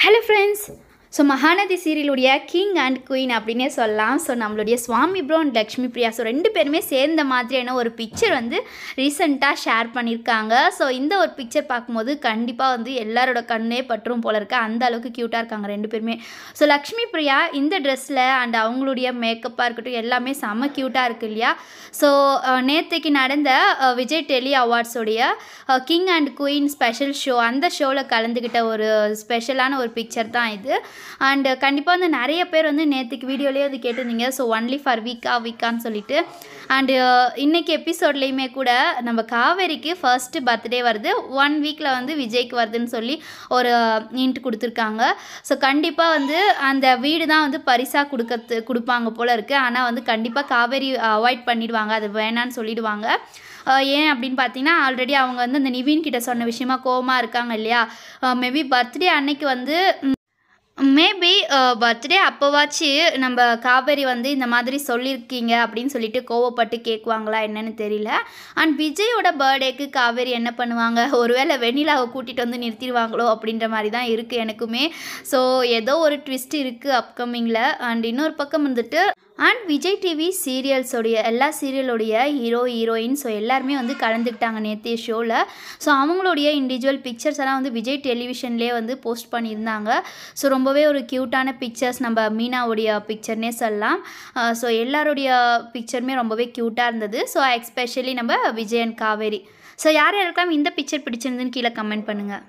Hello friends. So Mahanadi serial உடைய King and Queen அப்படினே சொல்லலாம். So நம்மளுடைய சுவாமி ப்ரோ and லக்ஷ்மி பிரியா so ரெண்டு பேருமே சேர்ந்த மாதிரியான ஒரு பிக்சர் வந்து ரீசன்ட்டா ஷேர் பண்ணிருக்காங்க. So இந்த ஒரு பிக்சர் பாக்கும்போது கண்டிப்பா வந்து எல்லாரோட கண்ணே பற்றும் போல இருக்கு. அந்த அளவுக்கு கியூட்டா இருக்காங்க ரெண்டு பேருமே. So லக்ஷ்மி பிரியா இந்த Dressல and அவங்களுடைய மேக்கப்பா இருக்கட்டும் எல்லாமே செம கியூட்டா இருக்கு இல்லையா? So நேத்துக்கு நடந்த விஜய் டெலி அவார்ட்ஸ் உடைய king and queen special show அந்த ஷோல கலந்துக்கிட்ட ஒரு ஸ்பெஷலான ஒரு பிக்சர் தான் இது. அண்ட் கண்டிப்பாக வந்து நிறைய பேர் வந்து நேற்றுக்கு வீடியோலேயே வந்து கேட்டிருந்தீங்க. ஸோ ஒன்லி ஃபார் வீக்கான்னு சொல்லிட்டு அண்டு இன்றைக்கி எபிசோட்லேயுமே கூட நம்ம காவேரிக்கு ஃபர்ஸ்ட்டு பர்த்டே வருது 1 வீக்கில் வந்து விஜய்க்கு வருதுன்னு சொல்லி ஒரு ஹிண்ட் கொடுத்துருக்காங்க. ஸோ கண்டிப்பாக வந்து அந்த வீடு தான் வந்து பரிசாக கொடுப்பாங்க போல் இருக்குது. ஆனால் வந்து கண்டிப்பாக காவேரி அவாய்ட் பண்ணிடுவாங்க, அது வேணான்னு சொல்லிடுவாங்க. ஏன் அப்படின்னு பார்த்தீங்கன்னா ஆல்ரெடி அவங்க வந்து அந்த நிவின் கிட்ட சொன்ன விஷயமா கோவமாக இருக்காங்க இல்லையா? மேபி பர்த்டே அன்னைக்கு வந்து மேபி பர்த்டே அப்போவாச்சு நம்ம காவேரி வந்து இந்த மாதிரி சொல்லியிருக்கீங்க அப்படின்னு சொல்லிட்டு கோவப்பட்டு கேட்குவாங்களா என்னன்னு தெரியல. அண்ட் விஜயோட பர்த்டேக்கு காவேரி என்ன பண்ணுவாங்க, ஒருவேளை வெண்ணிலாவை கூட்டிகிட்டு வந்து நிறுத்திடுவாங்களோ அப்படின்ற மாதிரி தான் இருக்குது எனக்குமே. ஸோ ஏதோ ஒரு ட்விஸ்ட் இருக்குது அப்கமிங்கில். அண்ட் இன்னொரு பக்கம் வந்துட்டு அண்ட் விஜய் டிவி சீரியல்ஸோடைய எல்லா சீரியலோடைய ஹீரோயின் ஸோ எல்லாருமே வந்து கலந்துக்கிட்டாங்க நேற்றைய ஷோவில். ஸோ அவங்களுடைய இண்டிவிஜுவல் பிக்சர்ஸ் எல்லாம் வந்து விஜய் டெலிவிஷன்லேயே வந்து போஸ்ட் பண்ணியிருந்தாங்க. ஸோ ரொம்பவே ஒரு க்யூட்டான பிக்சர்ஸ், நம்ம மீனாவுடைய பிக்சர்னே சொல்லலாம். ஸோ எல்லாருடைய பிக்சருமே ரொம்பவே க்யூட்டாக இருந்தது. ஸோ எஸ்பெஷலி நம்ம விஜய் அண்ட் காவேரி. ஸோ யார் யாருக்கெல்லாம் இந்த பிக்சர் பிடிச்சிருந்துன்னு கீழே கமெண்ட் பண்ணுங்கள்.